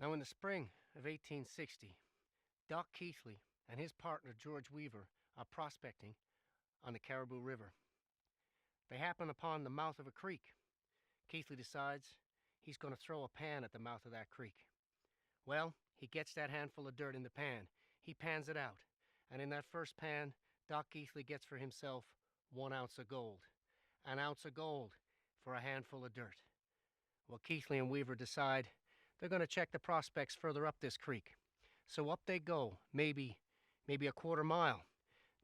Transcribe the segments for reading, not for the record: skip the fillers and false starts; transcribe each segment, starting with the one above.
Now, in the spring of 1860, Doc Keithley and his partner George Weaver are prospecting on the Cariboo River. They happen upon the mouth of a creek. Keithley decides he's going to throw a pan at the mouth of that creek. Well, he gets that handful of dirt in the pan. He pans it out, and in that first pan, Doc Keithley gets for himself 1 ounce of gold. An ounce of gold for a handful of dirt. Well, Keithley and Weaver decide they're going to check the prospects further up this creek. So up they go, maybe a quarter mile.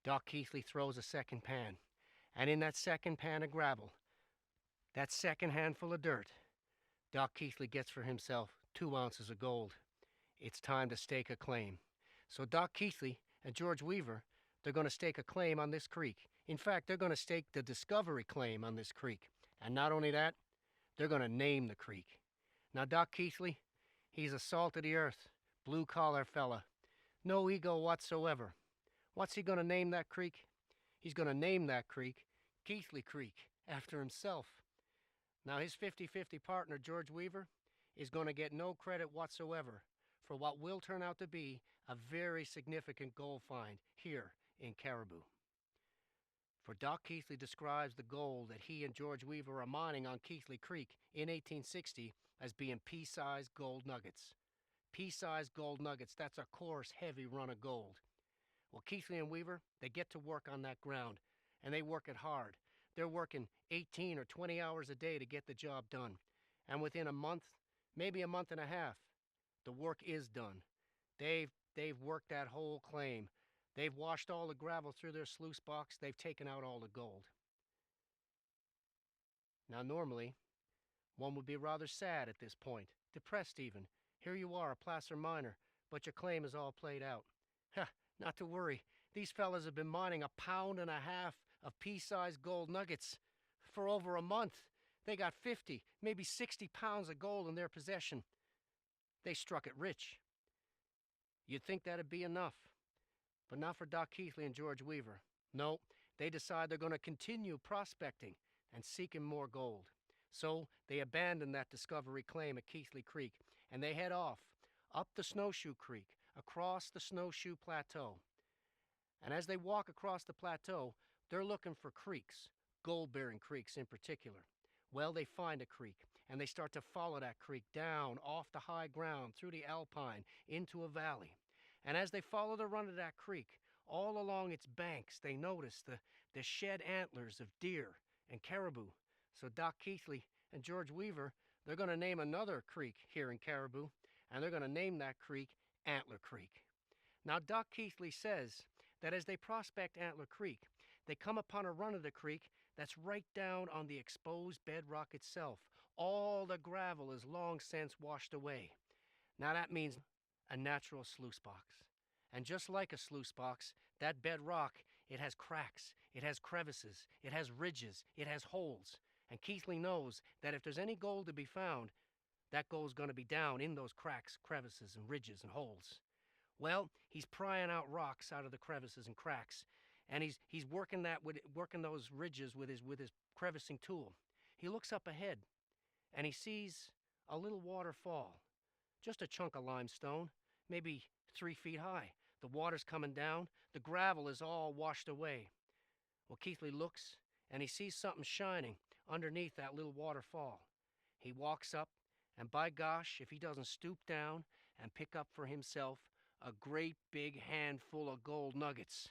Doc Keithley throws a second pan, and in that second pan of gravel, that second handful of dirt, Doc Keithley gets for himself 2 ounces of gold. It's time to stake a claim. So Doc Keithley and George Weaver, they're going to stake a claim on this creek. In fact, they're going to stake the discovery claim on this creek. And not only that, they're going to name the creek. Now, Doc Keithley, he's a salt-of-the-earth, blue-collar fella. No ego whatsoever. What's he going to name that creek? He's going to name that creek Keithley Creek, after himself. Now, his 50-50 partner, George Weaver, is going to get no credit whatsoever for what will turn out to be a very significant gold find here in Cariboo. For Doc Keithley describes the gold that he and George Weaver are mining on Keithley Creek in 1860 as being pea-sized gold nuggets. Pea-sized gold nuggets, that's a coarse, heavy run of gold. Well, Keithley and Weaver, they get to work on that ground, and they work it hard. They're working 18 or 20 hours a day to get the job done. And within a month, maybe a month and a half, the work is done. They've worked that whole claim. They've washed all the gravel through their sluice box. They've taken out all the gold. Now, normally, one would be rather sad at this point, depressed even. Here you are, a placer miner, but your claim is all played out. Ha, not to worry. These fellas have been mining 1.5 pounds of pea-sized gold nuggets for over a month. They got 50, maybe 60 pounds of gold in their possession. They struck it rich. You'd think that'd be enough, but not for Doc Keithley and George Weaver. No, they decide they're going to continue prospecting and seeking more gold. So they abandon that discovery claim at Keithley Creek, and they head off, up the Snowshoe Creek, across the Snowshoe Plateau. And as they walk across the plateau, they're looking for creeks, gold-bearing creeks in particular. Well, they find a creek, and they start to follow that creek down off the high ground, through the alpine, into a valley. And as they follow the run of that creek, all along its banks, they notice the shed antlers of deer and caribou. So Doc Keithley and George Weaver, they're going to name another creek here in Cariboo, and they're going to name that creek Antler Creek. Now, Doc Keithley says that as they prospect Antler Creek, they come upon a run of the creek that's right down on the exposed bedrock itself. All the gravel is long since washed away. Now, that means a natural sluice box. And just like a sluice box, that bedrock, it has cracks, it has crevices, it has ridges, it has holes. And Keithley knows that if there's any gold to be found, that gold's going to be down in those cracks, crevices, and ridges and holes. Well, he's prying out rocks out of the crevices and cracks, and he's working those ridges with his crevicing tool. He looks up ahead, and he sees a little waterfall, just a chunk of limestone, maybe 3 feet high. The water's coming down. The gravel is all washed away. Well, Keithley looks, and he sees something shining underneath that little waterfall. He walks up, and by gosh, if he doesn't stoop down and pick up for himself a great big handful of gold nuggets.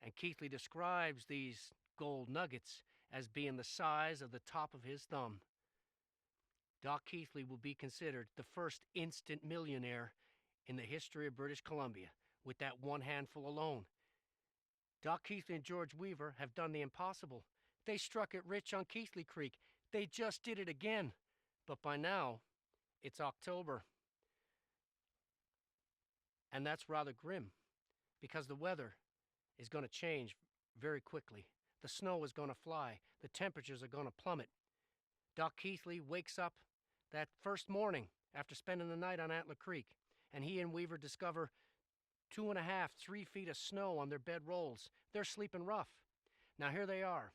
And Keithley describes these gold nuggets as being the size of the top of his thumb. Doc Keithley will be considered the first instant millionaire in the history of British Columbia with that one handful alone. Doc Keithley and George Weaver have done the impossible. They struck it rich on Keithley Creek. They just did it again. But by now, it's October. And that's rather grim, because the weather is going to change very quickly. The snow is going to fly. The temperatures are going to plummet. Doc Keithley wakes up that first morning after spending the night on Antler Creek, and he and Weaver discover 2.5, 3 feet of snow on their bedrolls. They're sleeping rough. Now here they are.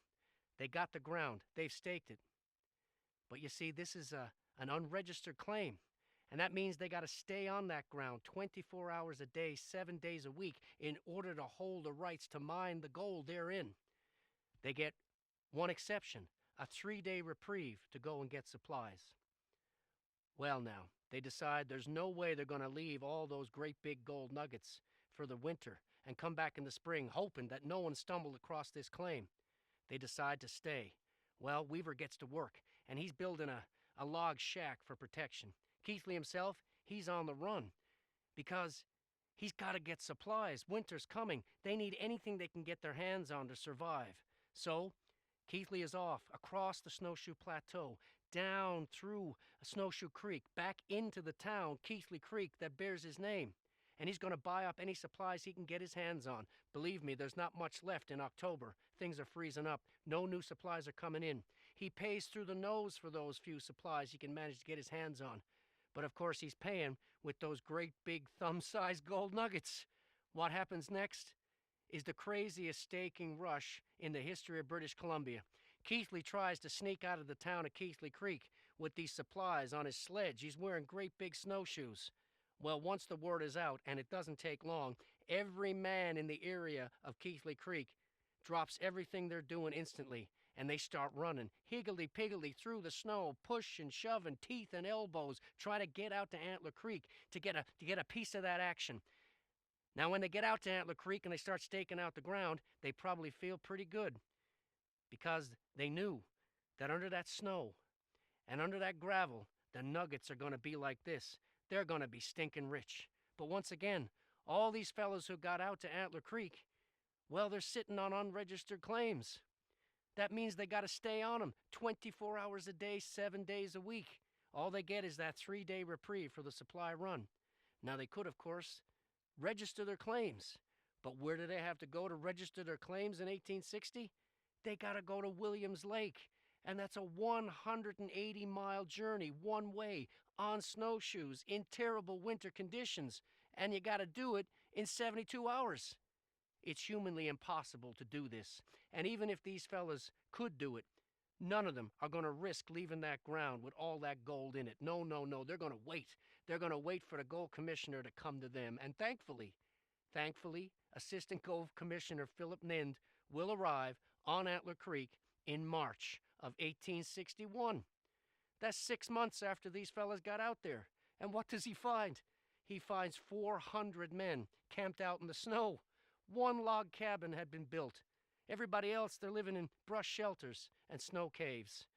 They got the ground. They've staked it. But you see, this is an unregistered claim. And that means they got to stay on that ground 24 hours a day, 7 days a week, in order to hold the rights to mine the gold therein. They get one exception, a 3-day reprieve to go and get supplies. Well now, they decide there's no way they're going to leave all those great big gold nuggets for the winter and come back in the spring hoping that no one stumbled across this claim. They decide to stay. Well, Weaver gets to work, and he's building a log shack for protection. Keithley himself, he's on the run because he's got to get supplies. Winter's coming. They need anything they can get their hands on to survive. So, Keithley is off across the Snowshoe Plateau, down through Snowshoe Creek, back into the town, Keithley Creek, that bears his name. And he's going to buy up any supplies he can get his hands on. Believe me, there's not much left in October. Things are freezing up. No new supplies are coming in. He pays through the nose for those few supplies he can manage to get his hands on. But of course he's paying with those great big thumb-sized gold nuggets. What happens next is the craziest staking rush in the history of British Columbia. Keithley tries to sneak out of the town of Keithley Creek with these supplies on his sledge. He's wearing great big snowshoes. Well, once the word is out, and it doesn't take long, every man in the area of Keithley Creek drops everything they're doing instantly, and they start running, higgledy-piggledy through the snow, pushing, shoving, teeth and elbows, trying to get out to Antler Creek to get a piece of that action. Now, when they get out to Antler Creek and they start staking out the ground, they probably feel pretty good because they knew that under that snow and under that gravel, the nuggets are going to be like this. They're going to be stinking rich. But once again, all these fellows who got out to Antler Creek, well, they're sitting on unregistered claims. That means they got to stay on them 24 hours a day, 7 days a week. All they get is that 3-day reprieve for the supply run. Now, they could, of course, register their claims. But where do they have to go to register their claims in 1860? They got to go to Williams Lake. And that's a 180-mile journey, one way, on snowshoes, in terrible winter conditions. And you got to do it in 72 hours. It's humanly impossible to do this. And even if these fellas could do it, none of them are going to risk leaving that ground with all that gold in it. No, no, no. They're going to wait. They're going to wait for the gold commissioner to come to them. And thankfully, Assistant Gold Commissioner Philip Nind will arrive on Antler Creek in March of 1861. That's 6 months after these fellas got out there. And what does he find? He finds 400 men camped out in the snow. One log cabin had been built. Everybody else, they're living in brush shelters and snow caves.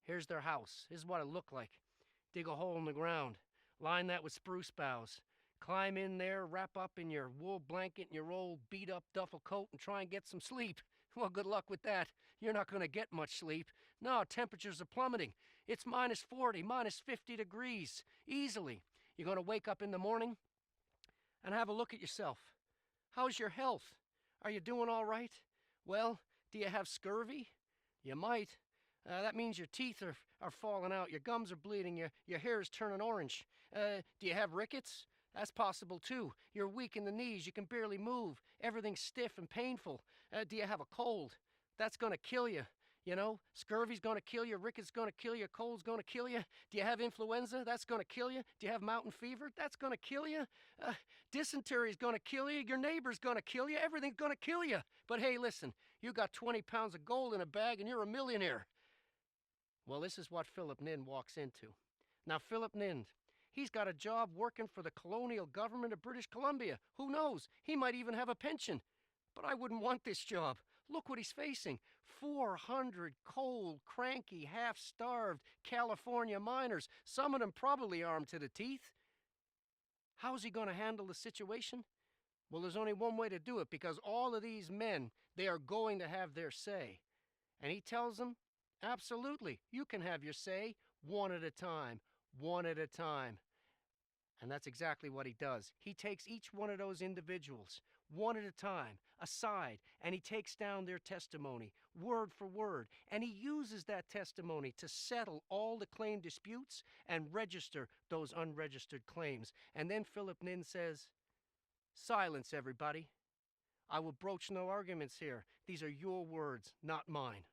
Here's their house. This is what it looked like. Dig a hole in the ground. Line that with spruce boughs. Climb in there, wrap up in your wool blanket and your old beat-up duffel coat and try and get some sleep. Well, good luck with that. You're not going to get much sleep. No, temperatures are plummeting. It's minus 40, minus 50 degrees, easily. You're going to wake up in the morning and have a look at yourself. How's your health? Are you doing all right? Well, do you have scurvy? You might. That means your teeth are falling out, your gums are bleeding, your hair is turning orange. Do you have rickets? That's possible too. You're weak in the knees, you can barely move, everything's stiff and painful. Do you have a cold? That's going to kill you. You know, scurvy's going to kill you, rickets going to kill you, cold's going to kill you. Do you have influenza? That's going to kill you. Do you have mountain fever? That's going to kill you. Dysentery's going to kill you. Your neighbor's going to kill you. Everything's going to kill you. But hey, listen, you got 20 pounds of gold in a bag and you're a millionaire. Well, this is what Philip Nind walks into. Now, Philip Nind, he's got a job working for the colonial government of British Columbia. Who knows? He might even have a pension. But I wouldn't want this job. Look what he's facing. 400 cold, cranky, half-starved California miners, some of them probably armed to the teeth. How's he going to handle the situation? Well, there's only one way to do it, because all of these men, they are going to have their say. And he tells them, absolutely, you can have your say one at a time, one at a time. And that's exactly what he does. He takes each one of those individuals, one at a time, aside, and he takes down their testimony, word for word, and he uses that testimony to settle all the claim disputes and register those unregistered claims. And then Philip Nind says, silence, everybody. I will broach no arguments here. These are your words, not mine.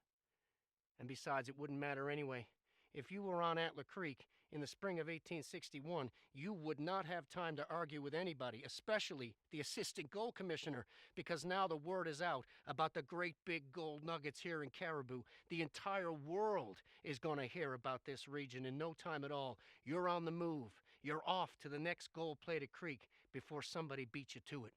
And besides, it wouldn't matter anyway. If you were on Antler Creek in the spring of 1861, you would not have time to argue with anybody, especially the assistant gold commissioner, because now the word is out about the great big gold nuggets here in Cariboo. The entire world is going to hear about this region in no time at all. You're on the move. You're off to the next gold-plated creek before somebody beats you to it.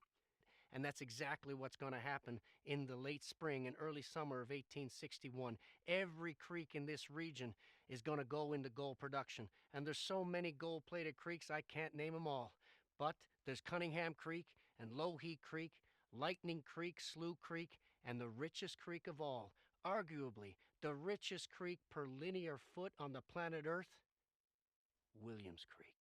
And that's exactly what's going to happen in the late spring and early summer of 1861. Every creek in this region is going to go into gold production. And there's so many gold-plated creeks, I can't name them all. But there's Cunningham Creek and Lowheat Creek, Lightning Creek, Slough Creek, and the richest creek of all, arguably the richest creek per linear foot on the planet Earth, Williams Creek.